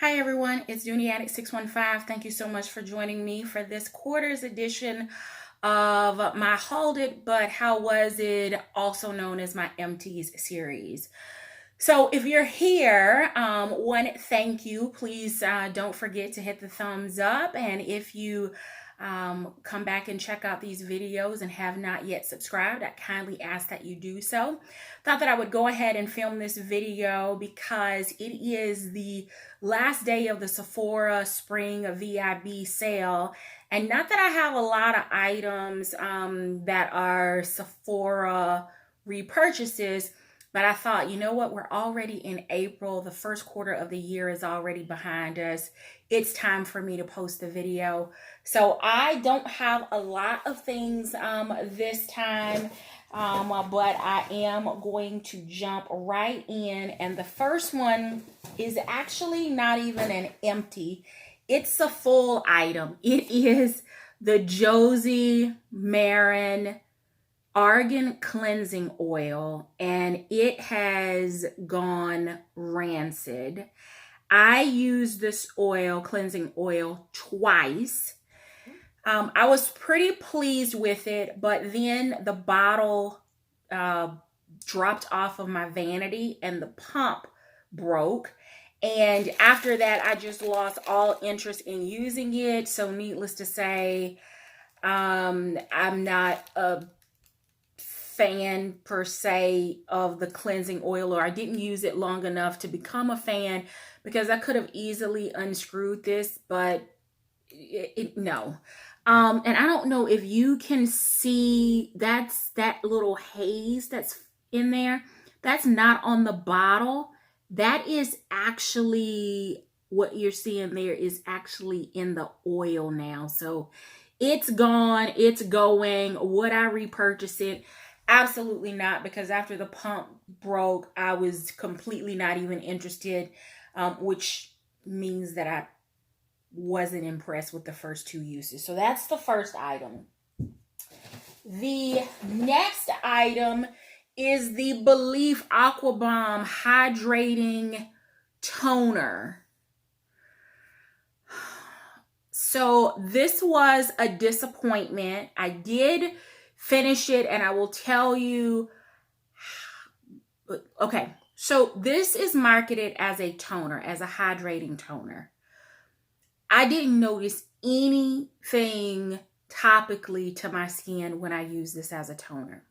Hi everyone, it's Dooney Addict 615. Thank you so much for joining me for this quarter's edition of my Hauled It, but How Was It, also known as my Empties series. So if you're here, one, thank you. Please don't forget to hit the thumbs up. And if you come back and check out these videos and have not yet subscribed, I kindly ask that you do so. Thought that I would go ahead and film this video because it is the last day of the Sephora Spring VIB sale. And not that I have a lot of items that are Sephora repurchases, but I thought, you know what? We're already in April. The first quarter of the year is already behind us. It's time for me to post the video. So I don't have a lot of things this time, but I am going to jump right in. And the first one is actually not even an empty. It's a full item. It is the Josie Maran Argan cleansing oil, and it has gone rancid. I used this cleansing oil twice. I was pretty pleased with it, but then the bottle dropped off of my vanity and the pump broke. And after that, I just lost all interest in using it. So needless to say, I'm not a fan per se of the cleansing oil, or I didn't use it long enough to become a fan, because I could have easily unscrewed this, but no. And I don't know if you can see that little haze that's in there. That's not on the bottle. That is actually what you're seeing there is actually in the oil now. So it's gone, it's going. Would I repurchase it? Absolutely not, because after the pump broke, I was completely not even interested, which means that I wasn't impressed with the first two uses. So that's the first item. The next item is the Belief Aqua Balm Hydrating Toner. So this was a disappointment. I did finish it, and I will tell you. Okay, so this is marketed as a toner, as a hydrating toner. I didn't notice anything topically to my skin when I use this as a toner.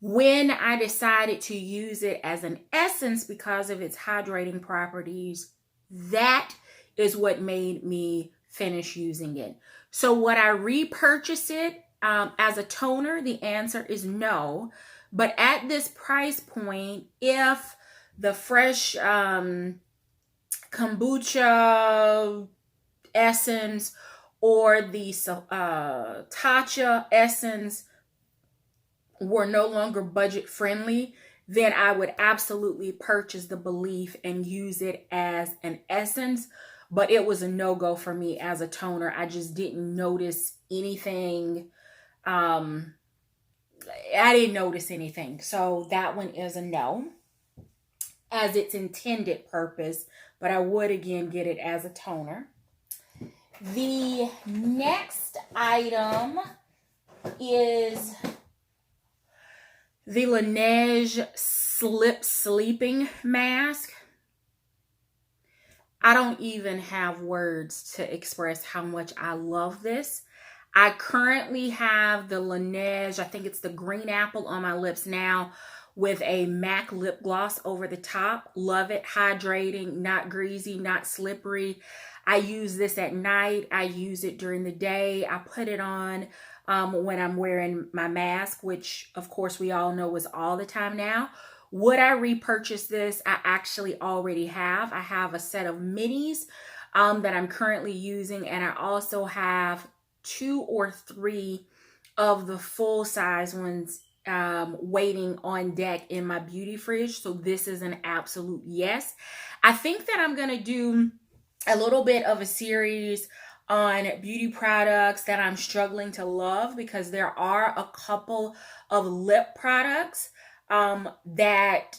When I decided to use it as an essence because of its hydrating properties, that is what made me finish using it. So would I repurchase it as a toner? The answer is no. But at this price point, if the fresh kombucha essence or the Tatcha essence were no longer budget friendly, then I would absolutely purchase the Belief and use it as an essence. But it was a no-go for me as a toner. I just didn't notice anything. I didn't notice anything. So that one is a no, as its intended purpose. But I would again get it as a toner. The next item is the Lineage Slip Sleeping Mask. I don't even have words to express how much I love this. I currently have the Lineage, I think it's the green apple, on my lips now with a MAC lip gloss over the top. Love it. Hydrating, not greasy, not slippery. I use this at night. I use it during the day. I put it on when I'm wearing my mask, which of course we all know is all the time now. Would I repurchase this? I actually already have. I have a set of minis that I'm currently using, and I also have 2 or 3 of the full size ones waiting on deck in my beauty fridge. So this is an absolute yes. I think that I'm going to do a little bit of a series on beauty products that I'm struggling to love, because there are a couple of lip products that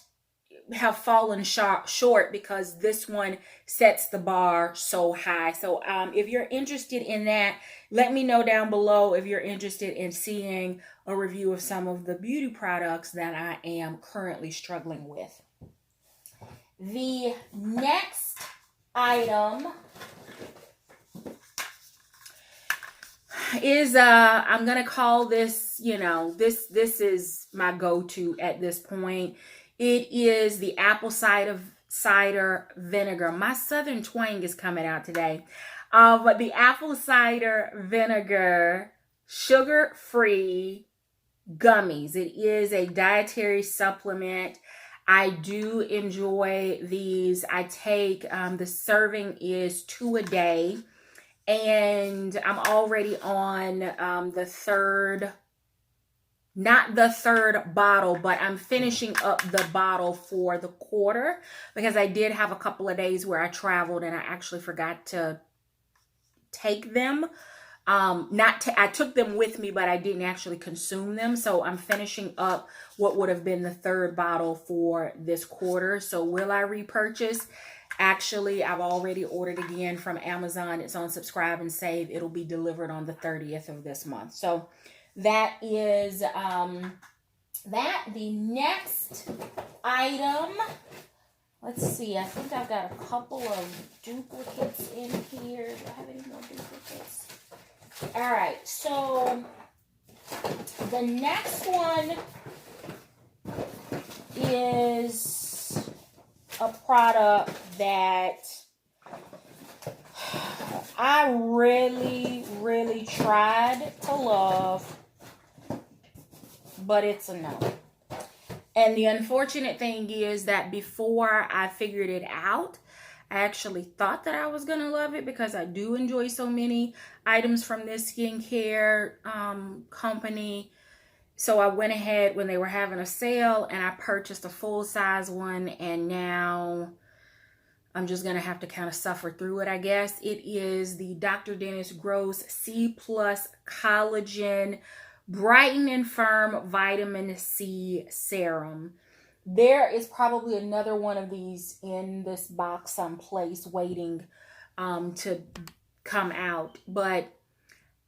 have fallen short because this one sets the bar so high. So if you're interested in that, let me know down below if you're interested in seeing a review of some of the beauty products that I am currently struggling with. The next item is I'm gonna call this, this is my go-to at this point. It is the apple cider vinegar. My southern twang is coming out today. But the apple cider vinegar sugar-free gummies. It is a dietary supplement. I do enjoy these. I take, the serving is 2 a day. And I'm already on the third, not the third bottle, but I'm finishing up the bottle for the quarter because I did have a couple of days where I traveled and I actually forgot to take them. I took them with me, but I didn't actually consume them. So I'm finishing up what would have been the third bottle for this quarter. So will I repurchase? Actually, I've already ordered again from Amazon. It's on subscribe and save. It'll be delivered on the 30th of this month. So that is that. The next item, let's see. I think I've got a couple of duplicates in here. Do I have any more duplicates? All right. So the next one is a product that I really, really tried to love, but it's a no. And the unfortunate thing is that before I figured it out, I actually thought that I was going to love it because I do enjoy so many items from this skincare company. So I went ahead when they were having a sale and I purchased a full-size one, and now I'm just going to have to kind of suffer through it, I guess. It is the Dr. Dennis Gross C+ Collagen Brighten and Firm Vitamin C Serum. There is probably another one of these in this box someplace waiting to come out, but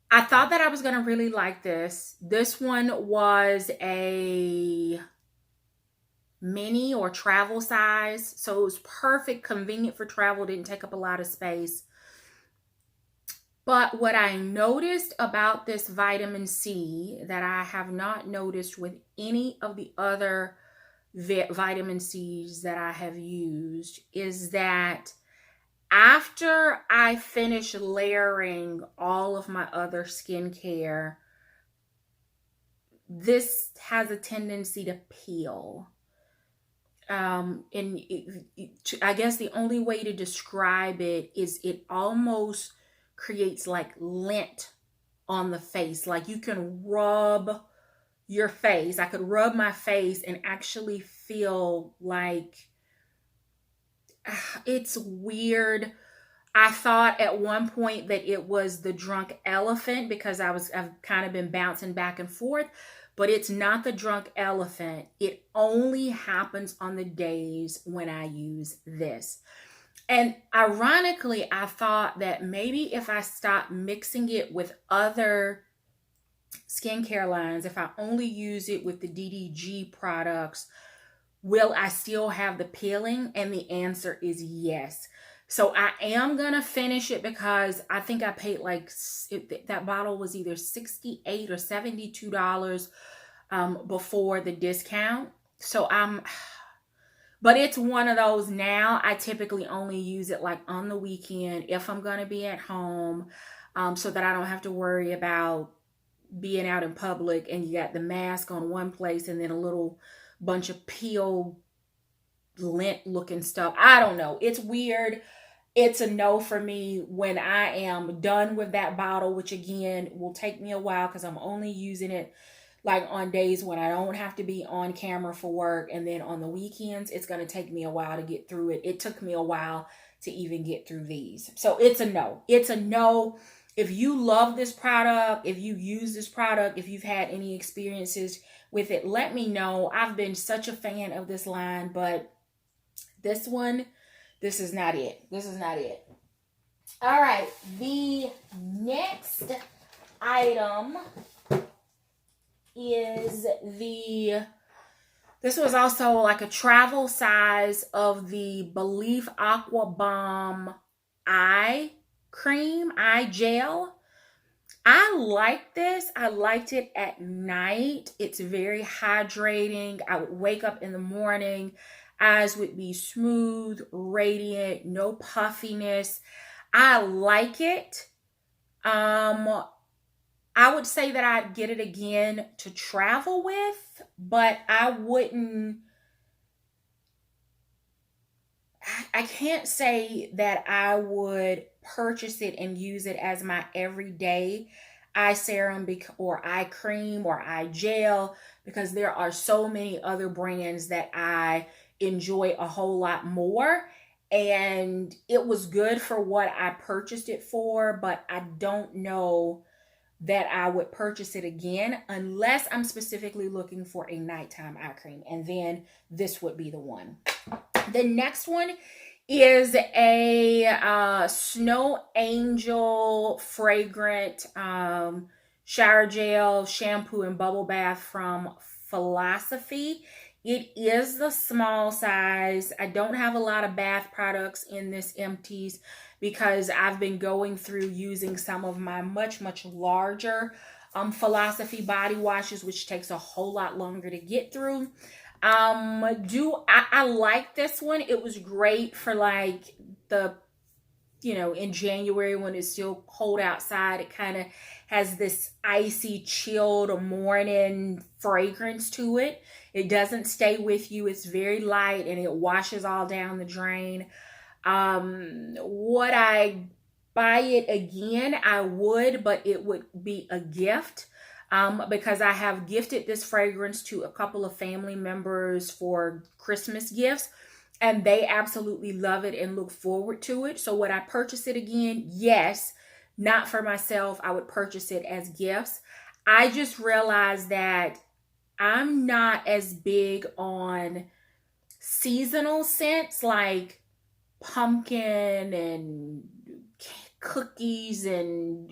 I thought that I was going to really like this. This one was a mini or travel size. So it was perfect, convenient for travel, didn't take up a lot of space. But what I noticed about this vitamin C that I have not noticed with any of the other vitamin C's that I have used is that after I finish layering all of my other skincare, this has a tendency to peel. I guess the only way to describe it is it almost creates like lint on the face. Like you can rub your face. I could rub my face and actually feel like it's weird. I thought at one point that it was the drunk elephant because I've kind of been bouncing back and forth, but it's not the drunk elephant. It only happens on the days when I use this. And ironically, I thought that maybe if I stop mixing it with other skincare lines, if I only use it with the DDG products, will I still have the peeling? And the answer is yes. So I am going to finish it because I think I paid like, that bottle was either $68 or $72 before the discount. So but it's one of those now. I typically only use it like on the weekend if I'm going to be at home, so that I don't have to worry about being out in public and you got the mask on one place and then a little bunch of peel lint looking stuff. I don't know. It's weird. It's a no for me when I am done with that bottle, which again will take me a while because I'm only using it like on days when I don't have to be on camera for work. And then on the weekends, it's going to take me a while to get through it. It took me a while to even get through these. So it's a no. It's a no. If you love this product, if you use this product, if you've had any experiences with it, let me know. I've been such a fan of this line, but This one, this is not it. This is not it. All right, the next item is this was also like a travel size of the Belief Aqua Balm eye cream, eye gel. I like this. I liked it at night. It's very hydrating. I would wake up in the morning, eyes would be smooth, radiant, no puffiness. I like it. I would say that I'd get it again to travel with, but I can't say that I would purchase it and use it as my everyday eye serum or eye cream or eye gel, because there are so many other brands that I enjoy a whole lot more. And it was good for what I purchased it for, but I don't know that I would purchase it again unless I'm specifically looking for a nighttime eye cream. And then this would be the one. The next one is a Snow Angel fragrant shower gel, shampoo, and bubble bath from Philosophy. It is the small size. I don't have a lot of bath products in this Empties because I've been going through using some of my much larger Philosophy body washes, which takes a whole lot longer to get through. I like this one. It was great for like in January when it's still cold outside. It kind of has this icy, chilled morning fragrance to it. It doesn't stay with you. It's very light and it washes all down the drain. Would I buy it again? I would, but it would be a gift. Because I have gifted this fragrance to a couple of family members for Christmas gifts, and they absolutely love it and look forward to it. So would I purchase it again? Yes. Not for myself. I would purchase it as gifts. I just realized that I'm not as big on seasonal scents like pumpkin and cookies and,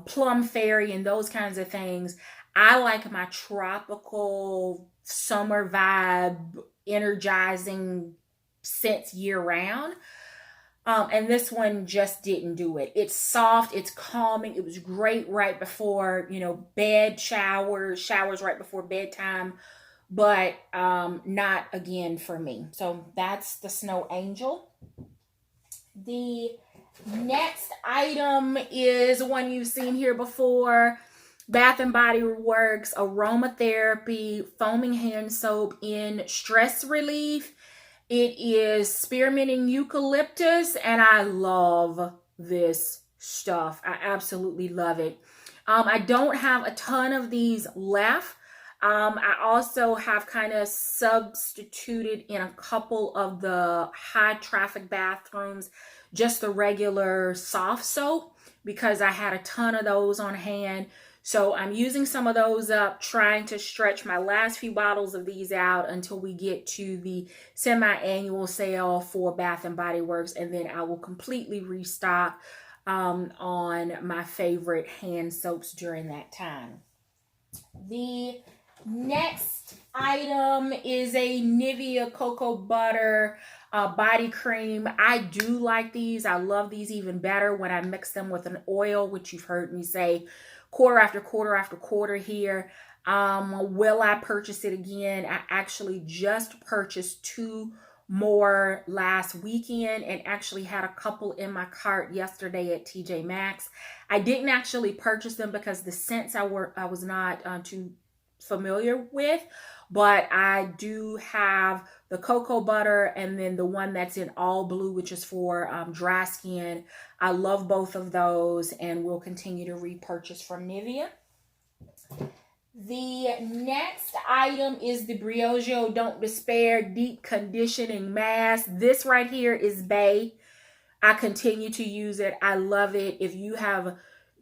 plum fairy and those kinds of things. I like my tropical summer vibe, energizing scents year round. And this one just didn't do it. It's soft, it's calming. It was great right before, bed showers right before bedtime, but not again for me. So that's the Snow Angel. The next item is one you've seen here before. Bath and Body Works Aromatherapy Foaming Hand Soap in Stress Relief. It is spearmint and eucalyptus, and I love this stuff. I absolutely love it. I don't have a ton of these left. I also have kind of substituted in a couple of the high traffic bathrooms just the regular soft soap because I had a ton of those on hand. So I'm using some of those up, trying to stretch my last few bottles of these out until we get to the semi-annual sale for Bath and Body Works, and then I will completely restock on my favorite hand soaps during that time. The next item is a Nivea Cocoa Butter body cream. I do like these. I love these even better when I mix them with an oil, which you've heard me say quarter after quarter after quarter here. Will I purchase it again? I actually just purchased 2 more last weekend and actually had a couple in my cart yesterday at TJ Maxx. I didn't actually purchase them because the scents I was not too familiar with, but I do have the cocoa butter and then the one that's in all blue, which is for dry skin. I love both of those and will continue to repurchase from Nivea. The next item is the Briogeo Don't Despair Deep Conditioning Mask. This right here is Bae. I continue to use it. I love it. If you have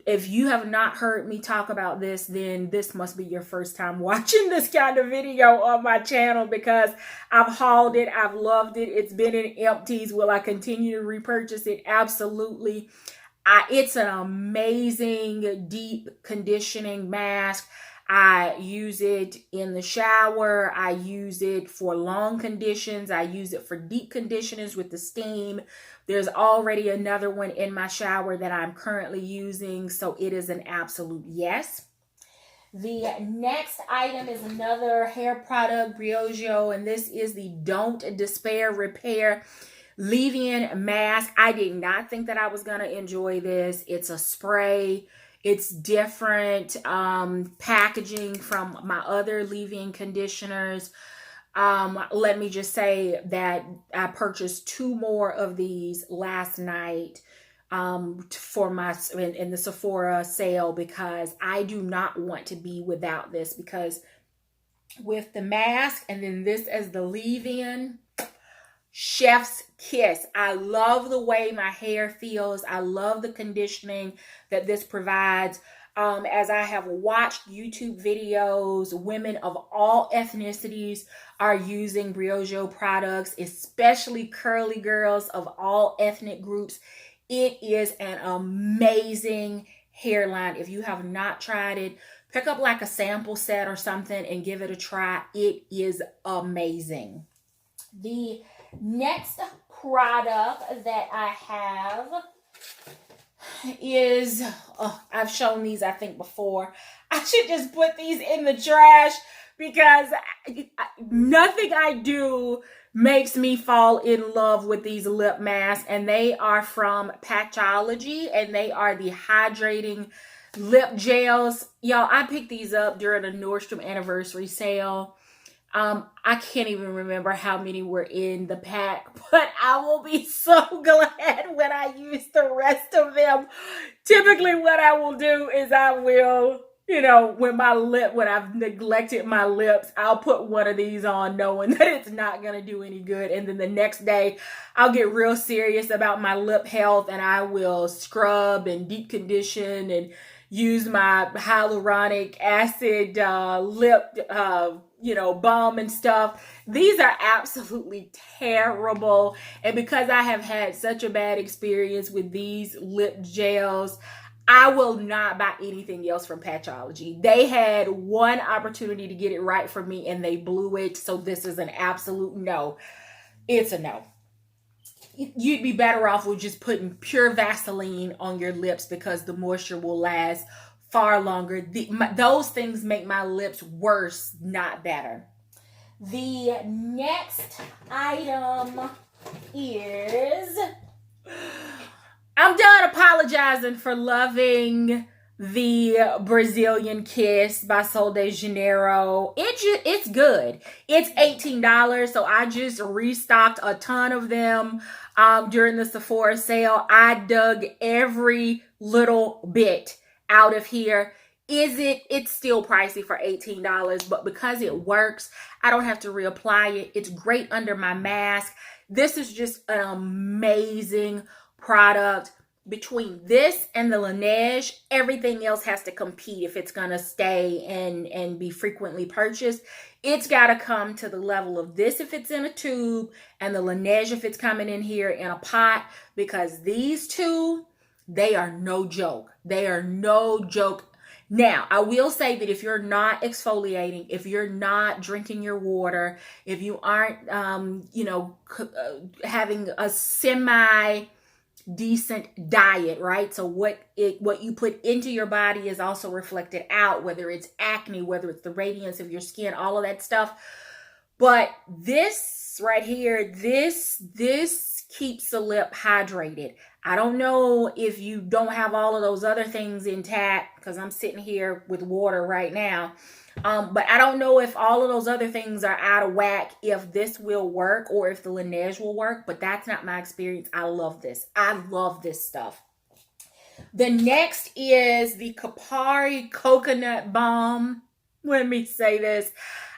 if you have not heard me talk about this, then this must be your first time watching this kind of video on my channel, because I've hauled it. I've loved it. It's been in empties. Will I continue to repurchase it? Absolutely. It's an amazing deep conditioning mask. I use it in the shower. I use it for long conditions. I use it for deep conditioners with the steam. There's already another one in my shower that I'm currently using, so it is an absolute yes. The next item is another hair product, Briogeo, and this is the Don't Despair Repair Leave-In Mask. I did not think that I was going to enjoy this. It's a spray. It's different packaging from my other leave-in conditioners. Let me just say that I purchased 2 more of these last night for my in the Sephora sale, because I do not want to be without this, because with the mask and then this as the leave-in, chef's kiss. I love the way my hair feels. I love the conditioning that this provides. As I have watched YouTube videos, women of all ethnicities are using Briogeo products, especially curly girls of all ethnic groups. It is an amazing hairline. If you have not tried it, pick up like a sample set or something and give it a try. It is amazing. The next product that I have is, I've shown these I think before. I should just put these in the trash, because nothing I do makes me fall in love with these lip masks, and they are from Patchology, and they are the hydrating lip gels. Y'all, I picked these up during a Nordstrom anniversary sale. I can't even remember how many were in the pack, but I will be so glad when I use the rest of them. Typically what I will do is I will, when I've neglected my lips, I'll put one of these on knowing that it's not going to do any good. And then the next day I'll get real serious about my lip health, and I will scrub and deep condition and use my hyaluronic acid lip balm and stuff. These are absolutely terrible. And because I have had such a bad experience with these lip gels, I will not buy anything else from Patchology. They had one opportunity to get it right for me and they blew it. So this is an absolute no. It's a no. You'd be better off with just putting pure Vaseline on your lips, because the moisture will last far longer. Those things make my lips worse, not better. The next item is, I'm done apologizing for loving the Brazilian Kiss by Sol de Janeiro. It's good. It's $18, so I just restocked a ton of them during the Sephora sale. I dug every little bit out of here. It's still pricey for $18, but because it works, I don't have to reapply it. It's great under my mask. This is just an amazing product. Between this and the Lineage, everything else has to compete if it's going to stay and be frequently purchased. It's got to come to the level of this if it's in a tube, and the Lineage if it's coming in here in a pot, because these two, they are no joke. They are no joke. Now, I will say that if you're not exfoliating, if you're not drinking your water, if you aren't, having a semi-decent diet, right? So what you put into your body is also reflected out, whether it's acne, whether it's the radiance of your skin, all of that stuff. But this right here, this keeps the lip hydrated. I don't know if you don't have all of those other things intact, because I'm sitting here with water right now. But I don't know if all of those other things are out of whack, if this will work or if the Lineage will work, but that's not my experience. I love this. I love this stuff. The next is the Capari Coconut Balm. Let me say this.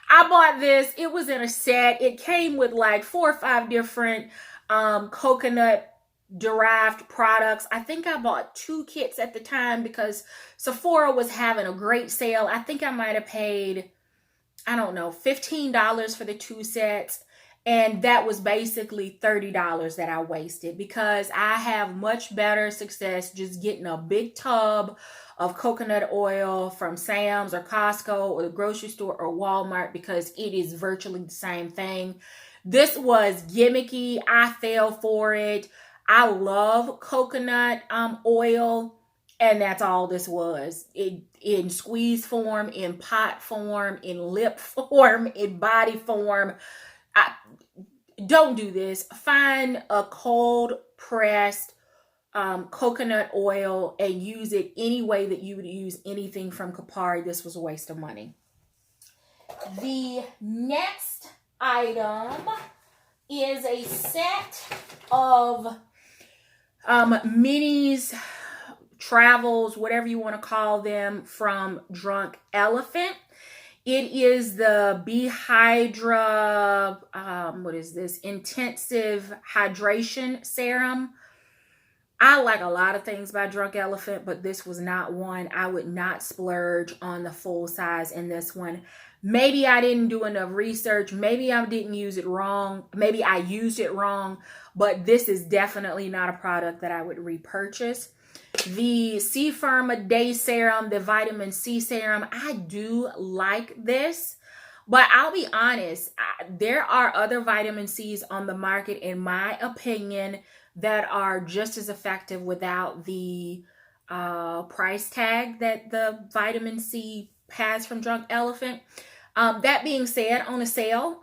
I bought this. It was in a set. It came with like 4 or 5 different coconut derived products. I think I bought 2 kits at the time because Sephora was having a great sale. I think I might have paid, I don't know, $15 for the 2 sets. And that was basically $30 that I wasted, because I have much better success just getting a big tub of coconut oil from Sam's or Costco or the grocery store or Walmart, because it is virtually the same thing. This was gimmicky. I fell for it. I love coconut oil, and that's all this was. In squeeze form, in pot form, in lip form, in body form. Don't do this. Find a cold pressed coconut oil and use it any way that you would use anything from Capari. This was a waste of money. The next item is a set of minis, travels, whatever you want to call them, from Drunk Elephant. It is the Hydra, what is this? Intensive Hydration Serum. I like a lot of things by Drunk Elephant, but this was not one. I would not splurge on the full size in this one. Maybe I didn't do enough research. Maybe I didn't use it wrong. Maybe I used it wrong, but this is definitely not a product that I would repurchase. The C Firma Day Serum, the vitamin C serum, I do like this, but I'll be honest, there are other vitamin C's on the market, in my opinion, that are just as effective without the price tag that the vitamin C has from Drunk Elephant. That being said, on a sale,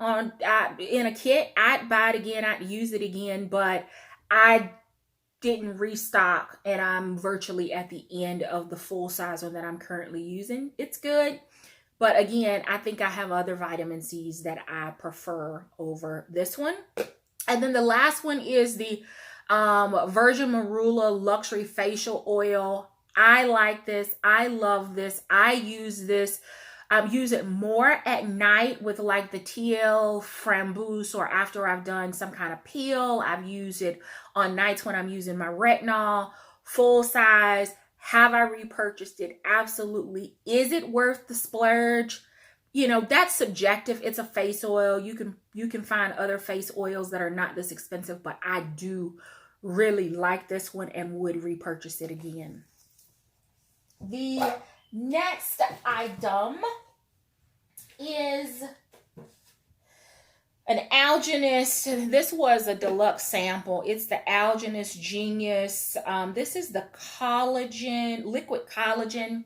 in a kit, I'd buy it again, I'd use it again, but I didn't restock, and I'm virtually at the end of the full size one that I'm currently using. It's good, but again, I think I have other vitamin C's that I prefer over this one. And then the last one is the Virgin Marula Luxury Facial Oil. I like this. I love this. I use this. Use it more at night with like the TL Framboos, or after I've done some kind of peel. I've used it on nights when I'm using my retinol. Full size. Have I repurchased it? Absolutely. Is it worth the splurge? You know, that's subjective. It's a face oil. You can find other face oils that are not this expensive, but I do really like this one and would repurchase it again. The next item is an Algenist. This was a deluxe sample. It's the Algenist Genius. This is the collagen, liquid collagen.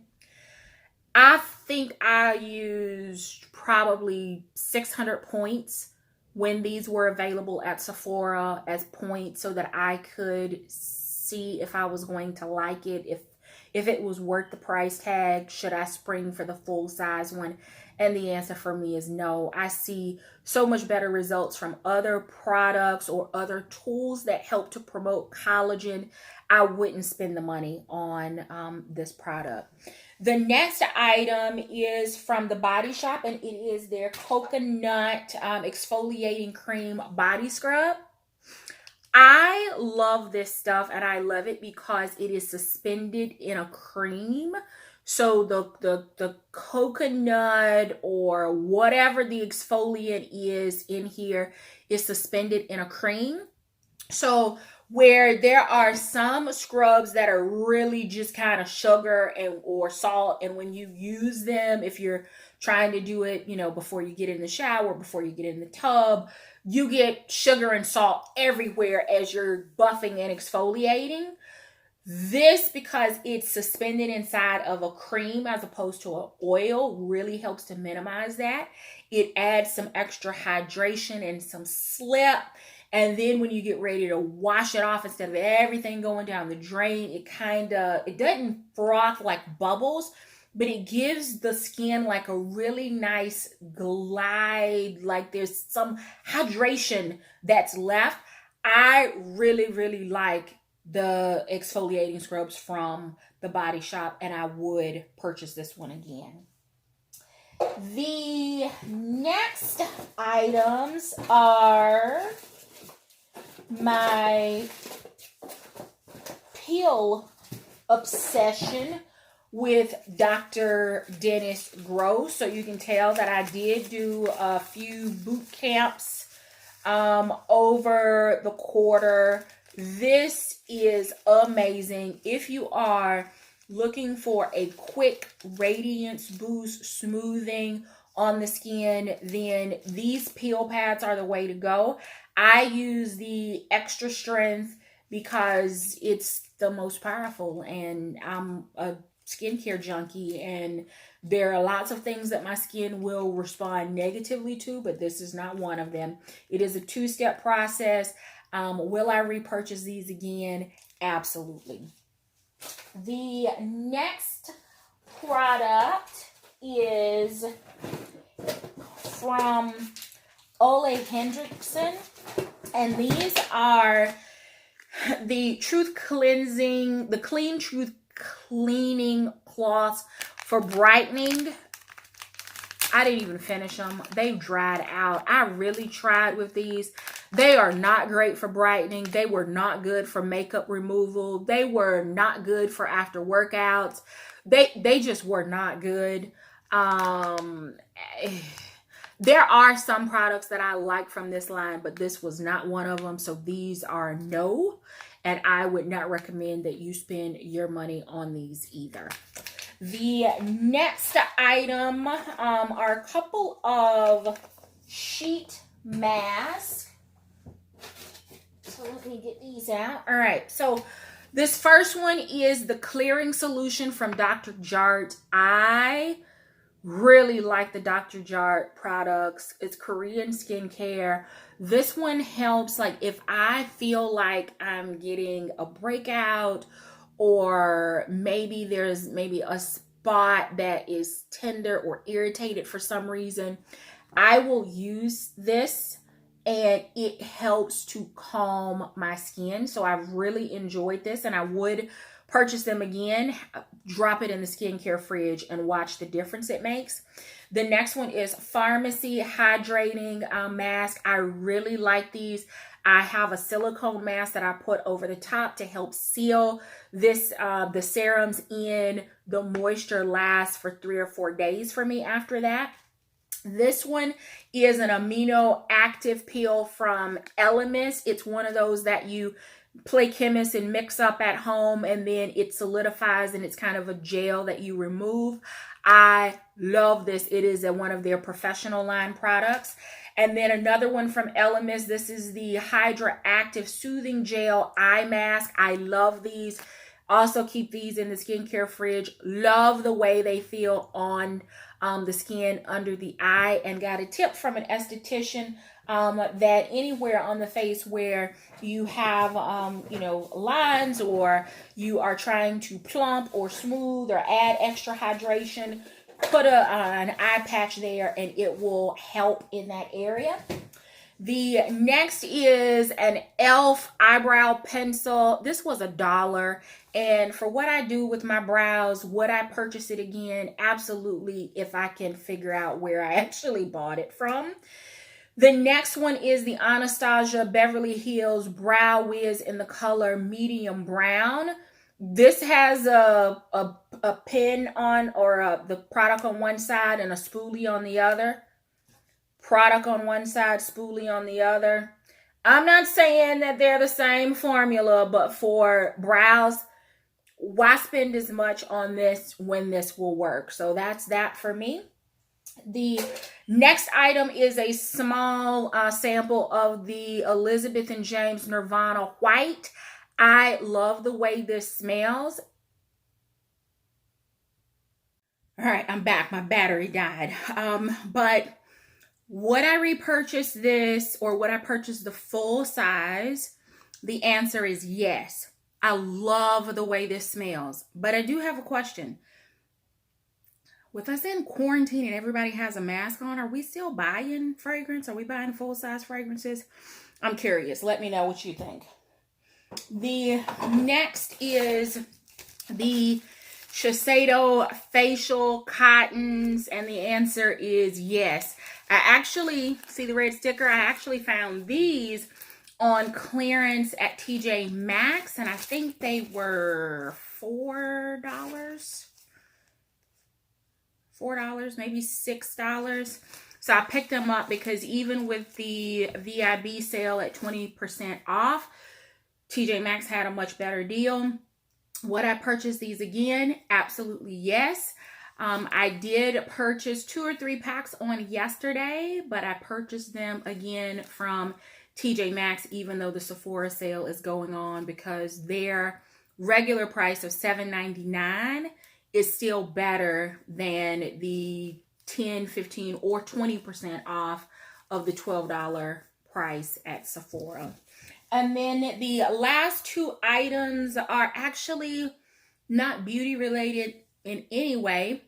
I think I used probably 600 points when these were available at Sephora as points, so that I could see if I was going to like it, if it was worth the price tag. Should I spring for the full size one? And the answer for me is no. I see so much better results from other products or other tools that help to promote collagen. I wouldn't spend the money on this product. The next item is from the Body Shop, and it is their coconut exfoliating cream body scrub. I love this stuff, and I love it because it is suspended in a cream. So the coconut or whatever the exfoliant is in here is suspended in a cream. So where there are some scrubs that are really just kind of sugar or salt, and when you use them, if you're trying to do it, you know, before you get in the shower, before you get in the tub, you get sugar and salt everywhere as you're buffing and exfoliating. This, because it's suspended inside of a cream as opposed to an oil, really helps to minimize that. It adds some extra hydration and some slip. And then when you get ready to wash it off, instead of everything going down the drain, it doesn't froth like bubbles, but it gives the skin like a really nice glide, like there's some hydration that's left. I really, really like the exfoliating scrubs from the Body Shop, and I would purchase this one again. The next items are my real obsession with Dr. Dennis Gross. So you can tell that I did do a few boot camps over the quarter. This is amazing. If you are looking for a quick radiance boost, smoothing on the skin, then these peel pads are the way to go. I use the extra strength because it's the most powerful, and I'm a skincare junkie, and there are lots of things that my skin will respond negatively to, but this is not one of them. It is a two-step process. Will I repurchase these again? Absolutely. The next product is from Ole Henriksen, and these are the Clean Truth cleaning cloths for brightening. I didn't even finish them. They dried out. I really tried with these. They are not great for brightening. They were not good for makeup removal. They were not good for after workouts. They just were not good. There are some products that I like from this line, but this was not one of them. So these are no, and I would not recommend that you spend your money on these either. The next item are a couple of sheet masks. So let me get these out. All right, so this first one is the clearing solution from Dr. Jart. I really like the Dr. Jart products. It's Korean skincare. This one helps, like, if I feel like I'm getting a breakout, or maybe there's a spot that is tender or irritated for some reason, I will use this and it helps to calm my skin. So I've really enjoyed this, and I would purchase them again. Drop it in the skincare fridge and watch the difference it makes. The next one is Pharmacy Hydrating Mask. I really like these. I have a silicone mask that I put over the top to help seal this, the serums in. The moisture lasts for 3 or 4 days for me after that. This one is an amino active peel from Algenist. It's one of those that you play chemist and mix up at home, and then it solidifies and it's kind of a gel that you remove. I love this. It is one of their professional line products. And then another one from Algenist. This is the Hydra Active Soothing Gel Eye Mask. I love these. Also keep these in the skincare fridge. Love the way they feel on the skin under the eye. And got a tip from an esthetician that anywhere on the face where you have, lines, or you are trying to plump or smooth or add extra hydration, put an eye patch there and it will help in that area. The next is an e.l.f. eyebrow pencil. This was $1. And for what I do with my brows, would I purchase it again? Absolutely, if I can figure out where I actually bought it from. The next one is the Anastasia Beverly Hills Brow Wiz in the color medium brown. This has a pin on, or the product on one side and a spoolie on the other. Product on one side, spoolie on the other. I'm not saying that they're the same formula, but for brows, why spend as much on this when this will work? So that's that for me. The next item is a small sample of the Elizabeth and James Nirvana White. I love the way this smells. All right, I'm back. My battery died. But would I repurchase this, or would I purchase the full size? The answer is yes. I love the way this smells, but I do have a question. With us in quarantine and everybody has a mask on, are we still buying fragrance? Are we buying full-size fragrances? I'm curious. Let me know what you think. The next is the Shiseido facial cottons, and the answer is yes. I actually, see the red sticker? I actually found these on clearance at TJ Maxx, and I think they were $4, maybe $6. So I picked them up because even with the VIB sale at 20% off, TJ Maxx had a much better deal. Would I purchase these again? Absolutely yes. I did purchase 2 or 3 packs on yesterday, but I purchased them again from TJ Maxx, even though the Sephora sale is going on, because their regular price of $7.99 is still better than the 10, 15, or 20% off of the $12 price at Sephora. And then the last 2 items are actually not beauty related in any way,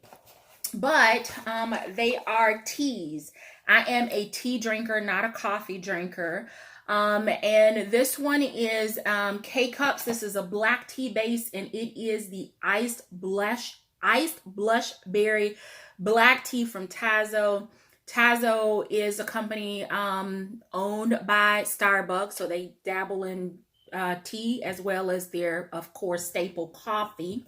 but they are teas. I am a tea drinker, not a coffee drinker. And this one is K-Cups. This is a black tea base, and it is the iced blush berry black tea from Tazo. Tazo is a company owned by Starbucks, so they dabble in tea as well as their, of course, staple coffee.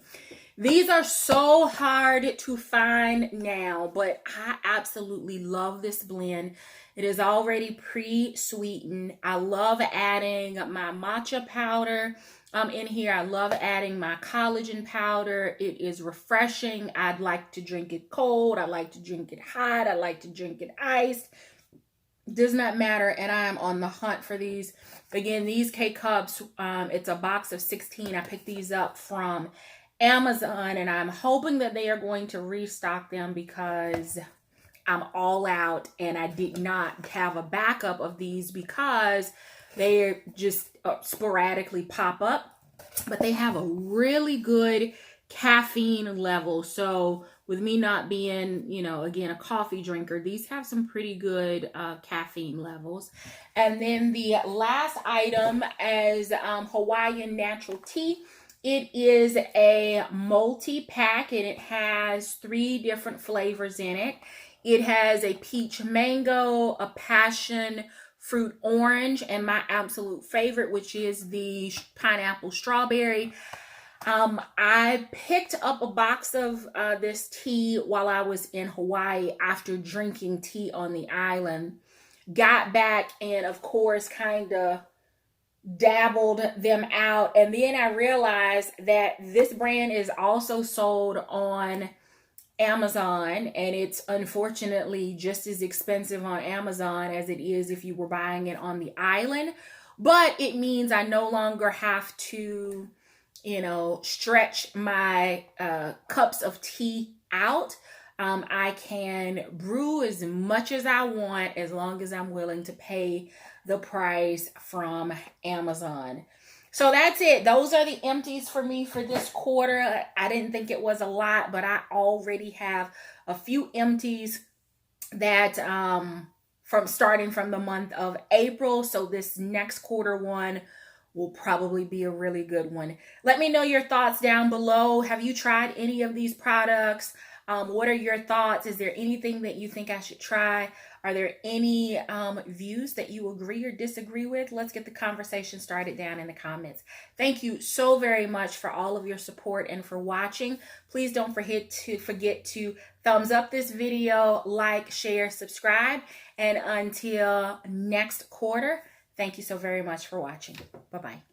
These are so hard to find now, but I absolutely love this blend. It is already pre-sweetened. I love adding my matcha powder in here. I love adding my collagen powder. It is refreshing. I'd like to drink it cold. I like to drink it hot. I like to drink it iced. Does not matter, and I am on the hunt for these. Again, these K-Cups, it's a box of 16. I picked these up from Amazon, and I'm hoping that they are going to restock them because I'm all out, and I did not have a backup of these because they just sporadically pop up, but they have a really good caffeine level. So with me not being, you know, again, a coffee drinker, these have some pretty good caffeine levels. And then the last item is Hawaiian Natural Tea. It is a multi-pack, and it has 3 different flavors in it. It has a peach mango, a passion fruit orange, and my absolute favorite, which is the pineapple strawberry. I picked up a box of this tea while I was in Hawaii after drinking tea on the island. Got back and, of course, kind of dabbled them out, and then I realized that this brand is also sold on Amazon, and it's unfortunately just as expensive on Amazon as it is if you were buying it on the island. But it means I no longer have to, you know, stretch my cups of tea out. I can brew as much as I want as long as I'm willing to pay the price from Amazon. So that's it. Those are the empties for me for this quarter. I didn't think it was a lot, but I already have a few empties that from starting from the month of April. So this next quarter one will probably be a really good one. Let me know your thoughts down below. Have you tried any of these products? What are your thoughts? Is there anything that you think I should try? Are there any views that you agree or disagree with? Let's get the conversation started down in the comments. Thank you so very much for all of your support and for watching. Please don't forget to thumbs up this video, like, share, subscribe. And until next quarter, thank you so very much for watching. Bye-bye.